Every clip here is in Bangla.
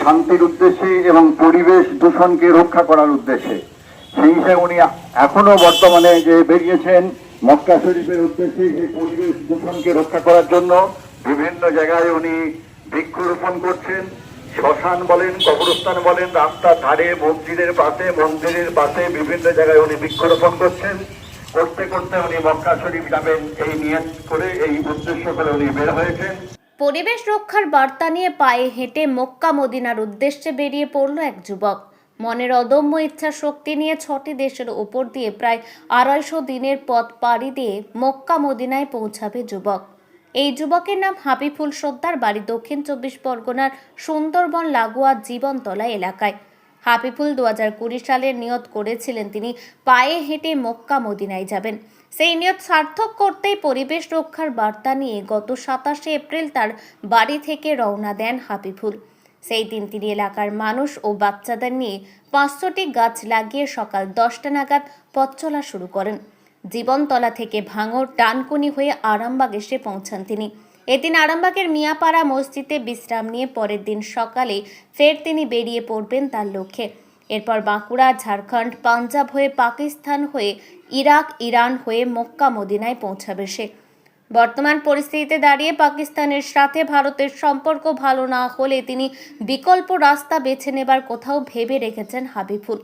শান্তির উদ্দেশ্যে এবং পরিবেশ দূষণকে রক্ষা করার উদ্দেশ্যে। সেই হিসেবে উনি এখনো বর্তমানে যে বেরিয়েছেন মক্কা শরীফের উদ্দেশ্যে এই পরিবেশ দূষণকে রক্ষা করার জন্য বিভিন্ন জায়গায় উনি বৃক্ষরোপণ করছেন। শ্মশান বলেন, কবরস্থান বলেন, রাস্তার ধারে, মন্দিরের পাশে বিভিন্ন জায়গায় উনি বৃক্ষরোপণ করছেন। করতে করতে উনি মক্কা শরীফ যাবেন এই নিয়ত করে, এই উদ্দেশ্য করে উনি বের হয়েছেন। পরিবেশ রক্ষার বার্তা নিয়ে পায়ে হেঁটে মক্কা মদিনার উদ্দেশ্যে বেরিয়ে পড়ল এক যুবক। মনের অদম্য ইচ্ছা শক্তি নিয়ে 6টি দেশের ওপর দিয়ে প্রায় 250 দিনের পথ পাড়ি দিয়ে মক্কা মদিনায় পৌঁছাবে যুবক। এই যুবকের নাম হাবিবুল সর্দার, বাড়ি দক্ষিণ 24 পরগনার সুন্দরবন লাগোয়া জীবনতলা এলাকায়। হাবিবুল 2020 সালে নিয়ত করেছিলেন তিনি পায়ে হেঁটে মক্কা মদিনায় যাবেন। সেই নিয়ত সার্থক করতেই পরিবেশ রক্ষার বার্তা নিয়ে গত 27 এপ্রিল তার বাড়ি থেকে রওনা দেন হাবিবুল। সেই দিন তিনি এলাকার মানুষ ও বাচ্চাদের নিয়ে 500টি গাছ লাগিয়ে সকাল 10টা নাগাদ পথ চলা শুরু করেন। জীবনতলা থেকে ভাঙড় ডানকুনি হয়ে আরামবাগ এসে পৌঁছান তিনি। এদিন আরামবাগের মিয়াপাড়া মসজিদে বিশ্রাম নিয়ে পরের দিন সকালে ফের তিনি বেরিয়ে পড়বেন তার লক্ষ্যে। এরপর বাঁকুড়া, ঝাড়খণ্ড, পাঞ্জাব হয়ে পাকিস্তান হয়ে ইরাক, ইরান হয়ে মক্কা মদিনায় পৌঁছাবে সে। বর্তমান পরিস্থিতিতে দাঁড়িয়ে পাকিস্তানের সাথে ভারতের সম্পর্ক ভালো না হলে তিনি বিকল্প রাস্তা বেছে নেবার কোথাও ভেবে রেখেছেন হাবিবুল।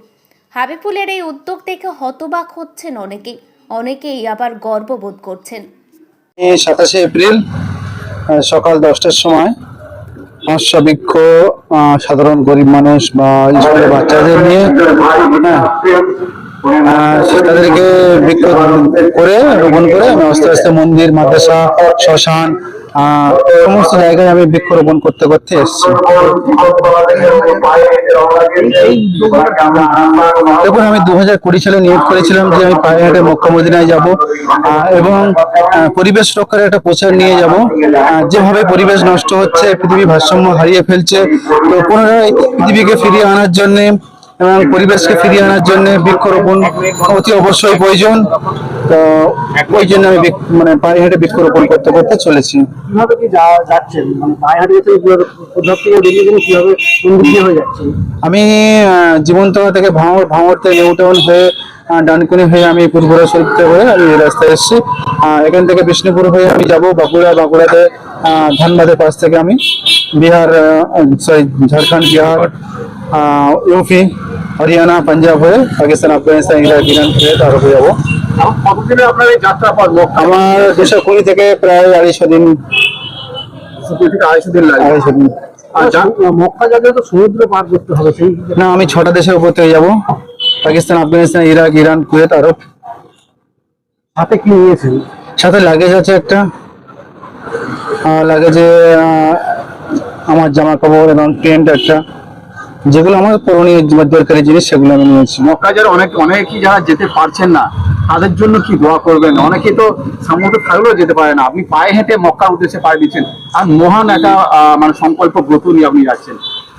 হাবিবুলের এই উদ্যোগ দেখে হতবাক হচ্ছেন অনেকেই আবার গর্ববোধ করছেন। 27 এপ্রিল সকাল 10টার সময় 500 বৃক্ষ সাধারণ গরিব মানুষ বা স্কুলের বাচ্চাদের নিয়ে তাদেরকে বৃক্ষ করে রোপণ করে আমি আস্তে আস্তে মন্দির, মাদ্রাসা, শ্মশান সমস্ত জায়গায় আমি বৃক্ষরোপণ করতে করতে এসেছি। দেখুন, আমি 2020 সালে নিয়োগ করেছিলাম যে আমি পায়ে হেঁটে মক্কা মদিনায় যাব এবং পরিবেশ রক্ষার একটা প্রচার নিয়ে যাব। যেভাবে পরিবেশ নষ্ট হচ্ছে, পৃথিবী ভারসাম্য হারিয়ে ফেলছে, তো পুনরায় পৃথিবীকে ফিরিয়ে আনার জন্য এবং পরিবেশকে ফিরিয়ে আনার জন্য বৃক্ষরোপণ অতি অবশ্যই প্রয়োজন। তো ওই জন্য আমি পায়ে হেঁটে বৃক্ষরোপণ করতে করতে চলেছি। কিভাবে কি যাচ্ছেন, মানে পায়ে হেঁটে কিভাবে হয়ে যাচ্ছে? আমি জীবনতলা থেকে ভাঙড় থেকে নিউ টাউন হয়ে ডানকুনি হয়ে আমি পূর্বরা শরীফতে হয়ে আমি রাস্তায় এসেছি। এখান থেকে বিষ্ণুপুর হয়ে আমি যাব বাঁকুড়াতে ধানবাদের পাশ থেকে আমি ঝাড়খণ্ড, বিহার, ইউপি, হরিয়ানা, পাঞ্জাব হয়ে পাকিস্তান, আফগানিস্তান, ইরাক, ইরান হয়ে তারপরে যাবো। কতদিনে আপনার এই যাত্রা পথ? আমার 220 থেকে প্রায় 250 দিন। 250 দিন লাগে। 250 দিন। মক্কা যাবে তো সমুদ্র পার করতে হবে? সেই না, আমি 6টা দেশের উপর থেকে যাবো: Pakistan, Afghanistan, Iraq, Iran, Kuwait, Arab. হাতে কি নিয়েছেন? সাথে লাগেজ আছে একটা, লাগেজে আমার জামা কাপড় এবং টেন্ট একটা, যেগুলো আমার করণীয় দরকারি জিনিস সেগুলো আমি নিয়েছি। মক্কা যারা অনেকেই যারা যেতে পারছেন না তাদের জন্য কি দোয়া করবেন? অনেকেই তো সামর্থ্য থাকলেও যেতে পারে না, আপনি পায়ে হেঁটে মক্কার উদ্দেশ্যে পাড়ি দিচ্ছেন আর মহান একটা মানে সংকল্প ব্রত নিয়ে আপনি যাচ্ছেন,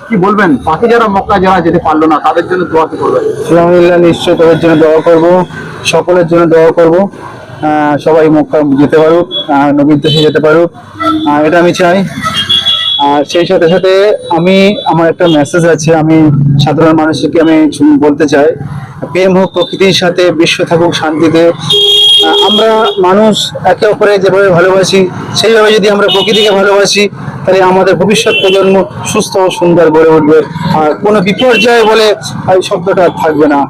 কি বলবেন? বাকি যারা মক্কা যারা যেতে পারলো না তাদের জন্য দোয়া কি করবেন? আলহামদুলিল্লাহ, নিশ্চয় তাদের জন্য দোয়া করব, সকলের জন্য দোয়া করব। সবাই মক্কা যেতে পারুক, নবীর দেশে যেতে পারুক, এটা আমি চাই। আর সেই সাথে সাথে আমার একটা মেসেজ আছে, আমি সাধারণ মানুষকে আমি বলতে চাই, প্রেম হোক প্রকৃতির সাথে, বিশ্ব থাকুক শান্তিতে। আমরা মানুষ একে অপরে যেভাবে ভালোবাসি সেইভাবে যদি আমরা প্রকৃতিকে ভালোবাসি, তাহলে আমাদের ভবিষ্যৎ প্রজন্ম সুস্থ ও সুন্দর গড়ে উঠবে, আর কোনো বিপর্যয় বলে এই শব্দটা থাকবে না।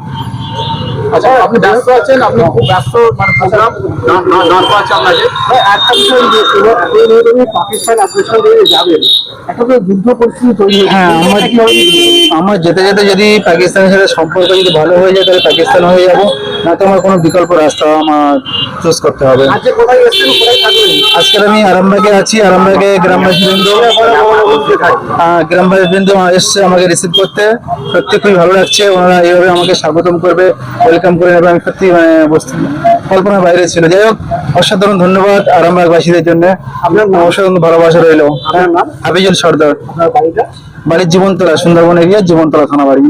আচ্ছা, আপনি ব্যস্ত আছেন, আপনি খুব ব্যস্ত, মানে প্রোগ্রাম আছে আপনাকে। একটা বিষয় পাকিস্তান, আফগানিস্তান যাবেন, একটা তো যুদ্ধ পরিস্থিতি তৈরি হয়েছে। হ্যাঁ, আমার যেতে যেতে যদি পাকিস্তানের সাথে সম্পর্ক যদি ভালো হয়ে যায় তাহলে পাকিস্তান হয়ে যাবো, না তো আমার কোনো বিকল্প রাস্তা আমার চুজ করতে হবে। আজকে কোথায় এসেছেন, কোথায় থাকবেন? আজকে আমি আরামবাগে আছি। আরামবাগে গ্রামবাসীবৃন্দ এসছে আমাকে রিসিভ করতে, সত্যি খুবই ভালো লাগছে। ওনারা এইভাবে আমাকে স্বাগতম করবে, ওয়েলকাম করে নেবে, আমি সত্যি কল্পনার বাইরে ছিল। যাই হোক, অসাধারণ ধন্যবাদ আরামবাগবাসীদের জন্য। আপনার অসাধারণ ভালোবাসা রইল। হাবিবুল সর্দার, বাড়ির জীবনতলা, সুন্দরবন এরিয়া, জীবনতলা থানা বাড়ি।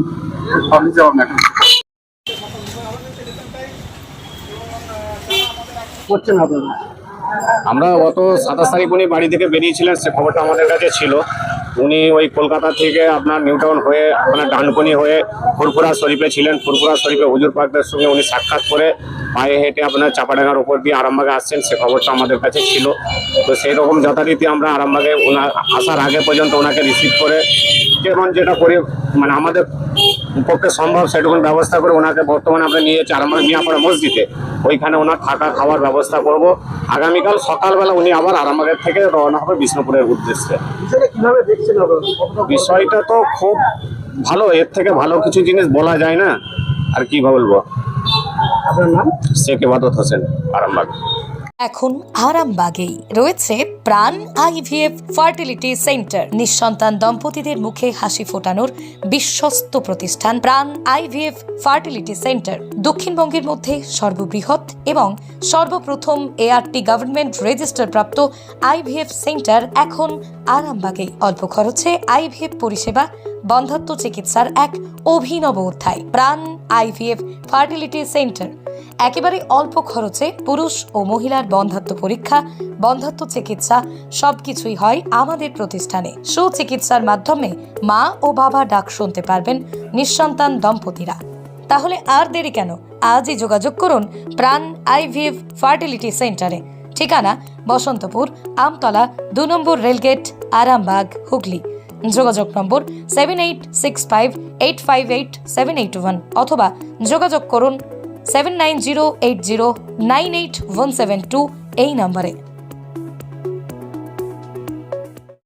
আমরা গত 27 তারিখ উনি বাড়ি থেকে বেরিয়েছিলেন, সে খবরটা আমাদের কাছে ছিল। উনি ওই কলকাতা থেকে আপনার নিউ টাউন হয়ে আপনার ডানকুনি হয়ে ফুরফুরা শরীফে ছিলেন। ফুরফুরা শরীফে হুজুর পাকদের সঙ্গে উনি সাক্ষাৎ করে পায়ে হেঁটে আপনার চাপাডাঙ্গার উপর দিয়ে আরামবাগে আসছেন, সে খবরটা আমাদের কাছে ছিল। তো সেই রকম যথারীতি আমরা আরামবাগে ওনার আসার আগে পর্যন্ত ওনাকে রিসিভ করে যেটা করে মানে আমাদের পক্ষে সম্ভব সেটুকুন ব্যবস্থা করে ওনাকে বর্তমানে আমরা নিয়ে যাচ্ছি আরামবাগ মিয়াপাড়া মসজিদে। ওইখানে ওনার থাকা খাওয়ার ব্যবস্থা করব। আগামীকাল সকালবেলা উনি আবার আরামবাগের থেকে রওনা হবে বিষ্ণুপুরের উদ্দেশ্যে। বিষয়টা তো খুব ভালো, এর থেকে ভালো কিছু জিনিস বলা যায় না। আর কি বলবো, শেখ ইবাদত হোসেন, আরামবাগ। এখন আরামবাগেই রয়েছে প্রাণ আইভিএফ ফার্টিলিটি সেন্টার। নিঃসন্তান দম্পতিদের মুখে হাসি ফোটানোর বিশ্বস্ত প্রতিষ্ঠান প্রাণ আইভিএফ ফার্টিলিটি সেন্টার দক্ষিণবঙ্গের মধ্যে সর্ববৃহৎ এবং সর্বপ্রথম এআরটি গভর্নমেন্ট রেজিস্টার প্রাপ্ত আইভিএফ সেন্টার এখন আরামবাগেই। অল্প খরচে আইভিএফ পরিষেবা, বন্ধ্যাত্ব চিকিৎসার এক অভিনব অধ্যায়। প্রাণ আইভিএফ ফার্টিলিটি সেন্টার একেবারে অল্প খরচে পুরুষ ও মহিলার বন্ধ্যাত্ব পরীক্ষা, বন্ধ্যাত্ব চিকিৎসা সবকিছুই হয় আমাদের প্রতিষ্ঠানে। সুচিকিৎসার মাধ্যমে মা ও বাবা ডাক শুনতে পারবেন নিঃসন্তান দম্পতিরা। তাহলে আর দেরি কেন, আজই যোগাযোগ করুন প্রাণ আইভিএফ ফার্টিলিটি সেন্টারে। ঠিকানা বসন্তপুর, আমতলা, 2 নম্বর রেলগেট, আরামবাগ, হুগলি। যোগাযোগ নম্বর 7865858781 অথবা যোগাযোগ করুন 7908098172 এই নম্বরে।